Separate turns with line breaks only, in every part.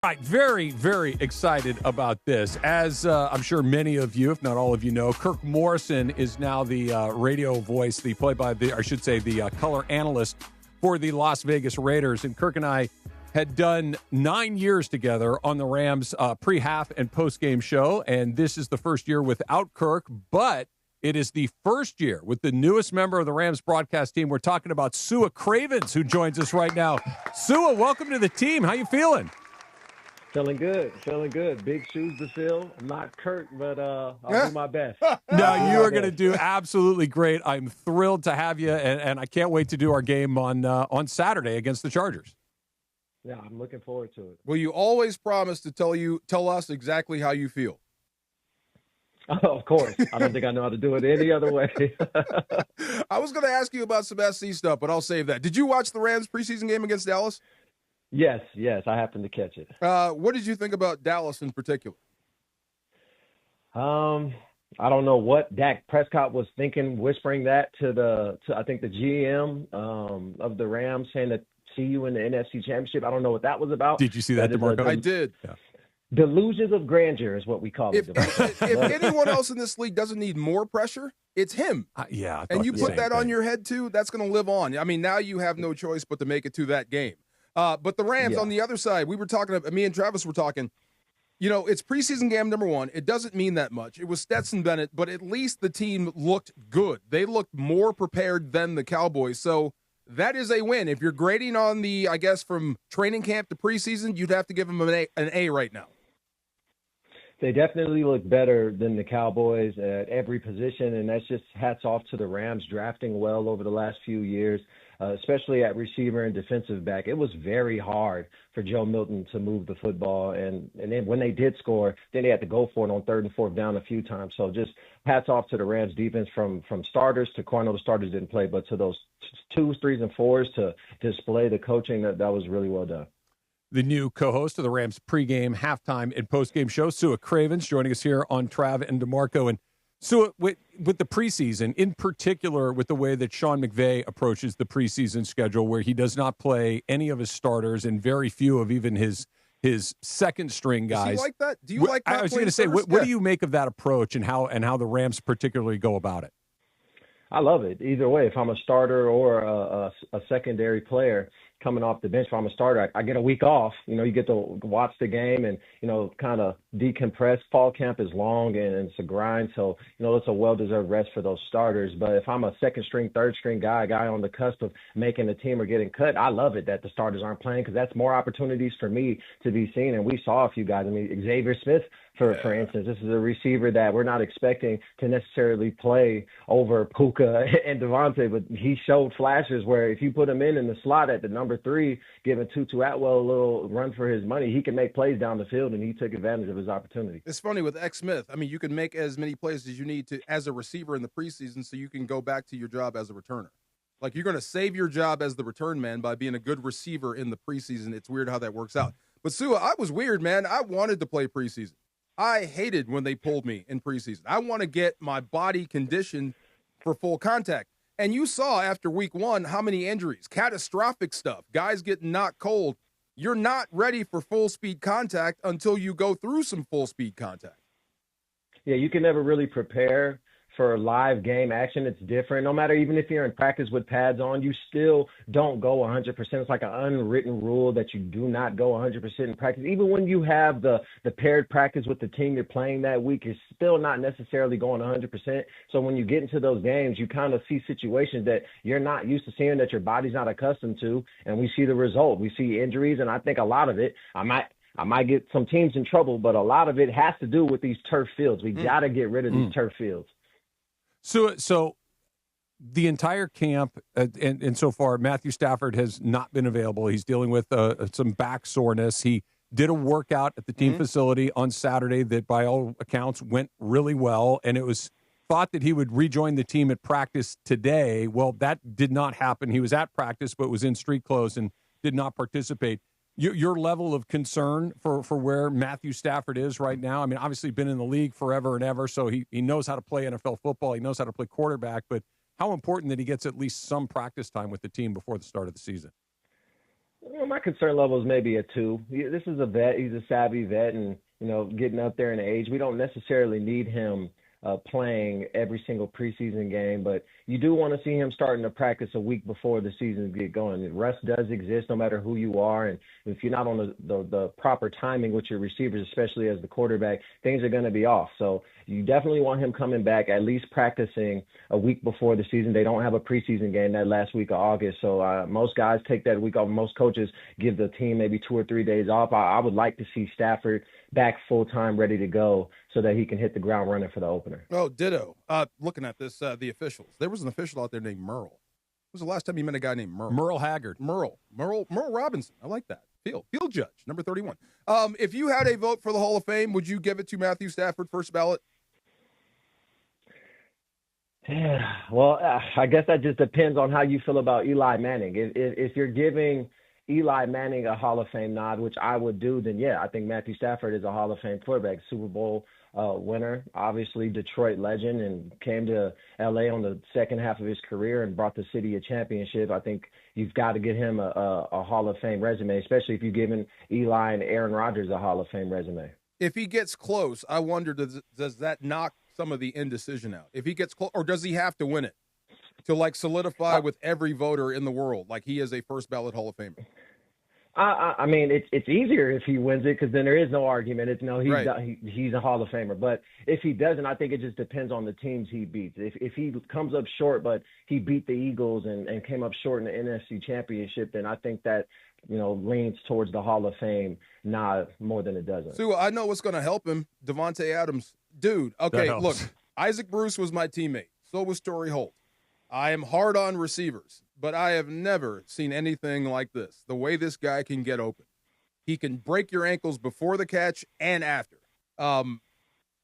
Right, very, very excited about this. As I'm sure many of you, if not all of you know, Kirk Morrison is now the radio voice, the the color analyst for the Las Vegas Raiders. And Kirk and I had done 9 years together on the Rams pre-half and post-game show. And this is the first year without Kirk, but it is the first year with the newest member of the Rams broadcast team. We're talking about Sua Cravens, who joins us right now. Sua, welcome to the team. How you feeling?
Feeling good. Big shoes to fill. I'm not Kurt, but I'll do my best.
No, you are going to do absolutely great. I'm thrilled to have you, and I can't wait to do our game on Saturday against the Chargers.
Yeah, I'm looking forward to it.
Well, you always promise to tell us exactly how you feel.
Oh, of course. I don't think I know how to do it any other way.
I was going to ask you about some SC stuff, but I'll save that. Did you watch the Rams preseason game against Dallas?
Yes, I happened to catch it.
What did you think about Dallas in particular?
I don't know what Dak Prescott was thinking, whispering that to I think the GM of the Rams, saying that see you in the NFC Championship. I don't know what that was about.
Did you see that, DeMarco?
I did.
Yeah.
Delusions of grandeur is what we call it.
If anyone else in this league doesn't need more pressure, it's him.
Yeah.
And you put that on your head too, that's going to live on. I mean, now you have no choice but to make it to that game. But the Rams on the other side, me and Travis were talking, it's preseason game number 1. It doesn't mean that much. It was Stetson Bennett, but at least the team looked good. They looked more prepared than the Cowboys. So that is a win. If you're grading on from training camp to preseason, you'd have to give them an A right now.
They definitely look better than the Cowboys at every position, and that's just hats off to the Rams drafting well over the last few years, especially at receiver and defensive back. It was very hard for Joe Milton to move the football, and then when they did score, then they had to go for it on 3rd and 4th down a few times. So just hats off to the Rams defense from starters to corner. The starters didn't play, but to those 2s, 3s, and 4s to display the coaching, that was really well done.
The new co-host of the Rams pregame, halftime, and postgame show, Sua Cravens, joining us here on Trav and DeMarco. And Sua, with the preseason, in particular with the way that Sean McVay approaches the preseason schedule, where he does not play any of his starters and very few of even his second-string guys.
Do you like that? Do you like that?
I was going to say, what do you make of that approach and how the Rams particularly go about it?
I love it. Either way, if I'm a starter or a secondary player coming off the bench, if I'm a starter, I get a week off. You get to watch the game and, kind of decompress. Fall camp is long and it's a grind. So, it's a well-deserved rest for those starters. But if I'm a second-string, third-string guy on the cusp of making the team or getting cut, I love it that the starters aren't playing because that's more opportunities for me to be seen. And we saw a few guys. I mean, Xavier Smith, for instance, this is a receiver that we're not expecting to necessarily play over Puka and Devontae, but he showed flashes where if you put him in the slot at the number 3, giving Tutu Atwell a little run for his money, he can make plays down the field, and he took advantage of his opportunity.
It's funny with X Smith. I mean, you can make as many plays as you need to as a receiver in the preseason so you can go back to your job as a returner. Like, you're going to save your job as the return man by being a good receiver in the preseason. It's weird how that works out. But, Sua, I was weird, man. I wanted to play preseason. I hated when they pulled me in preseason. I want to get my body conditioned for full contact. And you saw after week 1 how many injuries, catastrophic stuff, guys getting knocked cold. You're not ready for full-speed contact until you go through some full-speed contact.
Yeah, you can never really prepare for live game action. It's different. No matter, even if you're in practice with pads on, you still don't go 100%. It's like an unwritten rule that you do not go 100% in practice. Even when you have the paired practice with the team you're playing that week, you're still not necessarily going 100%. So when you get into those games, you kind of see situations that you're not used to seeing, that your body's not accustomed to, and we see the result. We see injuries, and I think a lot of it, I might get some teams in trouble, but a lot of it has to do with these turf fields. We got to get rid of these turf fields.
So the entire camp, and so far, Matthew Stafford has not been available. He's dealing with some back soreness. He did a workout at the team facility on Saturday that, by all accounts, went really well, and it was thought that he would rejoin the team at practice today. Well, that did not happen. He was at practice, but was in street clothes and did not participate. Your level of concern for where Matthew Stafford is right now? I mean, obviously been in the league forever and ever, so he knows how to play NFL football. He knows how to play quarterback, but how important that he gets at least some practice time with the team before the start of the season?
Well, my concern level is maybe a 2. This is a vet. He's a savvy vet, and getting up there in age, we don't necessarily need him playing every single preseason game, but you do want to see him starting to practice a week before the season get going. Rest does exist no matter who you are, and if you're not on the proper timing with your receivers, especially as the quarterback, things are going to be off. So you definitely want him coming back, at least practicing a week before the season. They don't have a preseason game that last week of August, so most guys take that week off. Most coaches give the team maybe 2 or 3 days off. I would like to see Stafford back full-time, ready to go, so that he can hit the ground running for the opener.
Oh, ditto. Looking at this, the officials. There was an official out there named Merle. When was the last time you met a guy named Merle?
Merle Haggard.
Merle Robinson. I like that. Field judge, number 31. If you had a vote for the Hall of Fame, would you give it to Matthew Stafford, first ballot?
Yeah, well, I guess that just depends on how you feel about Eli Manning. If you're giving Eli Manning a Hall of Fame nod, which I would do, then yeah, I think Matthew Stafford is a Hall of Fame quarterback, Super Bowl winner, obviously Detroit legend, and came to LA on the second half of his career and brought the city a championship. I think you've got to get him a Hall of Fame resume, especially if you're giving Eli and Aaron Rodgers a Hall of Fame resume.
If he gets close, I wonder, does that knock some of the indecision out? If he gets close, or does he have to win it to solidify with every voter in the world like he is a first ballot Hall of Famer?
I mean, it's easier if he wins it, because then there is no argument. He's a Hall of Famer. But if he doesn't, I think it just depends on the teams he beats. If he comes up short, but he beat the Eagles and came up short in the NFC Championship, then I think that leans towards the Hall of Fame, not more than it doesn't.
So I know what's going to help him. Devontae Adams, dude. Okay, look, Isaac Bruce was my teammate. So was Torrey Holt. I am hard on receivers, but I have never seen anything like this. The way this guy can get open. He can break your ankles before the catch and after.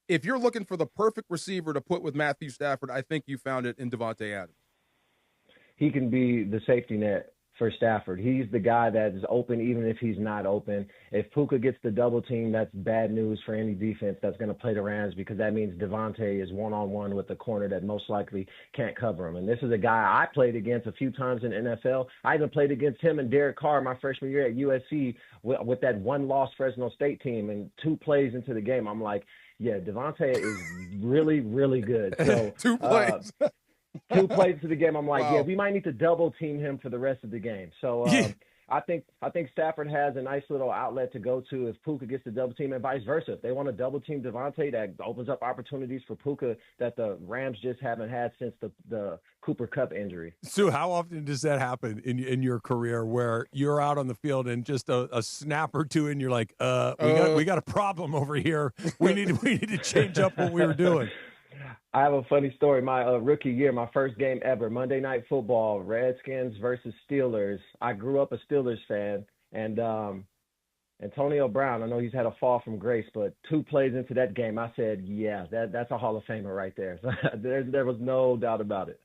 If you're looking for the perfect receiver to put with Matthew Stafford, I think you found it in Devontae Adams.
He can be the safety net for Stafford. He's the guy that is open even if he's not open. If Puka gets the double team, that's bad news for any defense that's going to play the Rams, because that means Devontae is one-on-one with the corner that most likely can't cover him. And this is a guy I played against a few times in NFL. I even played against him and Derek Carr my freshman year at USC with that one-loss Fresno State team, and 2 plays into the game, I'm like, yeah, Devontae is really, really good. So
2 plays.
2 plays to the game, I'm like,
wow.
Yeah, we might need to double team him for the rest of the game. So I think Stafford has a nice little outlet to go to if Puka gets the double team, and vice versa. If they want to double team Devontae, that opens up opportunities for Puka that the Rams just haven't had since the Cooper Kupp injury.
Sue, how often does that happen in your career where you're out on the field and just a snap or two and you're like, we got a problem over here. We need to change up what we were doing.
I have a funny story. My rookie year, my first game ever, Monday Night Football, Redskins versus Steelers. I grew up a Steelers fan, and Antonio Brown, I know he's had a fall from grace, but 2 plays into that game, I said, yeah, that's a Hall of Famer right there. So there was no doubt about it.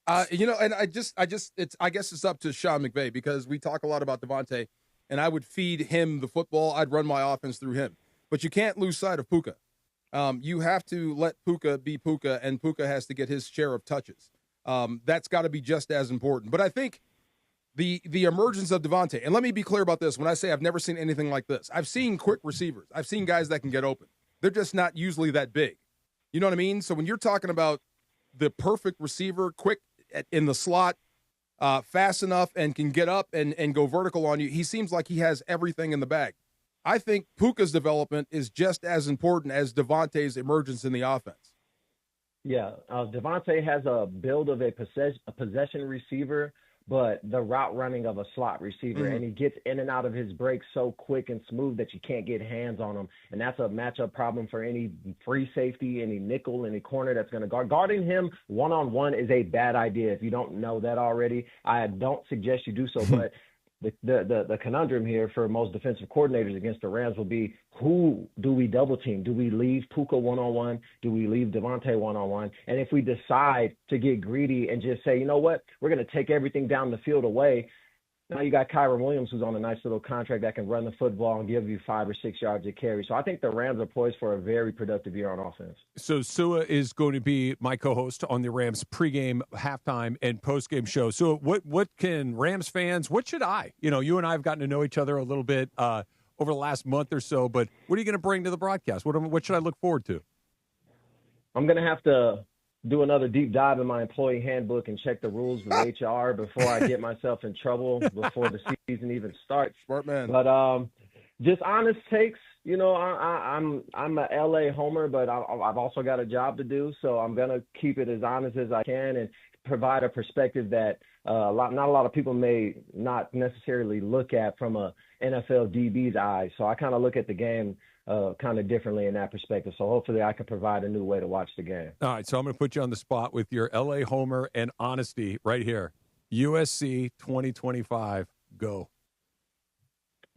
And I guess it's up to Sean McVay, because we talk a lot about Devontae, and I would feed him the football. I'd run my offense through him, but you can't lose sight of Puka. You have to let Puka be Puka, and Puka has to get his share of touches. That's got to be just as important. But I think the emergence of Devontae, and let me be clear about this. When I say I've never seen anything like this, I've seen quick receivers. I've seen guys that can get open. They're just not usually that big. You know what I mean? So when you're talking about the perfect receiver, quick in the slot, fast enough, and can get up and go vertical on you, he seems like he has everything in the bag. I think Puka's development is just as important as Devontae's emergence in the offense.
Yeah, Devontae has a build of a possession receiver, but the route running of a slot receiver, and he gets in and out of his breaks so quick and smooth that you can't get hands on him, and that's a matchup problem for any free safety, any nickel, any corner that's going to guard. Guarding him one-on-one is a bad idea. If you don't know that already, I don't suggest you do so, but the conundrum here for most defensive coordinators against the Rams will be, who do we double team? Do we leave Puka one-on-one? Do we leave Devontae one-on-one? And if we decide to get greedy and just say, you know what, we're going to take everything down the field away, Now you got Kyron Williams, who's on a nice little contract that can run the football and give you 5 or 6 yards of carry. So I think the Rams are poised for a very productive year on offense.
So Sua is going to be my co-host on the Rams pregame, halftime, and postgame show. So what can Rams fans, what should I? You and I have gotten to know each other a little bit over the last month or so, but what are you going to bring to the broadcast? What should I look forward to?
I'm going to have to do another deep dive in my employee handbook and check the rules with HR before I get myself in trouble before the season even starts.
Smart man.
But just honest takes. I'm a LA homer, but I've also got a job to do, so I'm gonna keep it as honest as I can and provide a perspective that not a lot of people may not necessarily look at from a NFL DB's eyes. So I kind of look at the game kind of differently in that perspective. So hopefully I can provide a new way to watch the game.
All right, so I'm going to put you on the spot with your LA homer and honesty right here. USC 2025, go.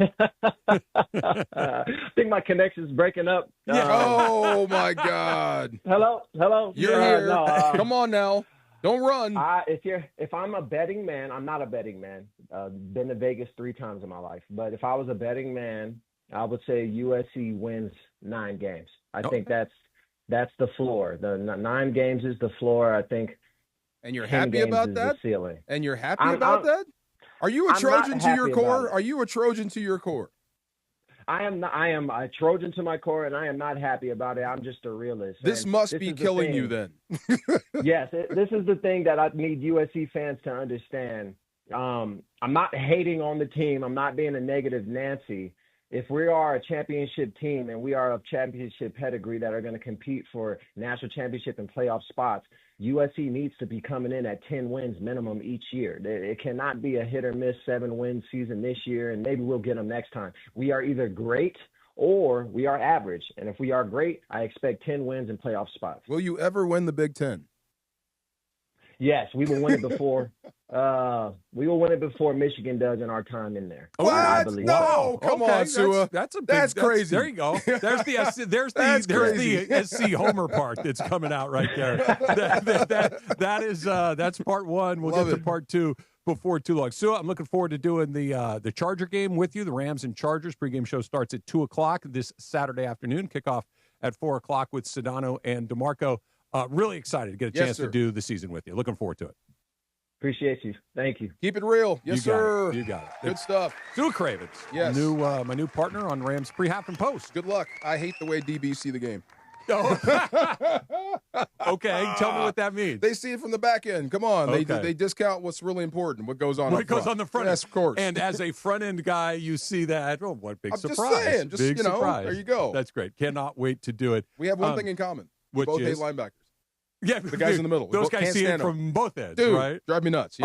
I think my connection's breaking up.
Oh, my God.
Hello?
You're here. No, come on now. Don't run.
If I'm a betting man, I'm not a betting man. Been to Vegas 3 times in my life. But if I was a betting man, I would say USC wins 9 games. I think that's the floor. The 9 games is the floor. I think.
And you're happy about that?
The ceiling.
And you're happy about that? Are you a Trojan to your core? Are you a Trojan to your core?
I am a Trojan to my core, and I am not happy about it. I'm just a realist.
This must be killing you then.
Yes, this is the thing that I need USC fans to understand. I'm not hating on the team. I'm not being a negative Nancy. If we are a championship team and we are of championship pedigree that are going to compete for national championship and playoff spots, USC needs to be coming in at 10 wins minimum each year. It cannot be a hit or miss 7-win season this year, and maybe we'll get them next time. We are either great or we are average. And if we are great, I expect 10 wins and playoff spots.
Will you ever win the Big Ten?
Yes, we will win it before. We will win it before Michigan does in our time in there.
What?
I believe.
No, come on, Sua. That's crazy.
There you go. There's the SC Homer part that's coming out right there. That's part 1. We'll get to part 2 before too long. Sua, I'm looking forward to doing the Charger game with you. The Rams and Chargers pregame show starts at 2:00 this Saturday afternoon. Kickoff at 4:00 with Sedano and DeMarco. Really excited to get a chance to do the season with you. Looking forward to it.
Appreciate you. Thank you.
Keep it real. Yes, sir.
You got it.
Good stuff.
Sua Cravens.
Yes.
My new partner on Rams pre-half and post.
Good luck. I hate the way DBs see the game.
Okay, tell me what that means.
They see it from the back end. Come on.
Okay.
They discount what's really important, what goes on
What goes on the front end.
Yes, of course.
And as a front-end guy, you see that. Oh, what big surprise.
Just saying.
Big surprise.
There you go.
That's great. Cannot wait to do it.
We have one thing in common. We both hate linebackers.
Yeah,
the guys in the middle.
Those guys see it from both ends,
Dude,
right?
Drive me nuts. Yeah.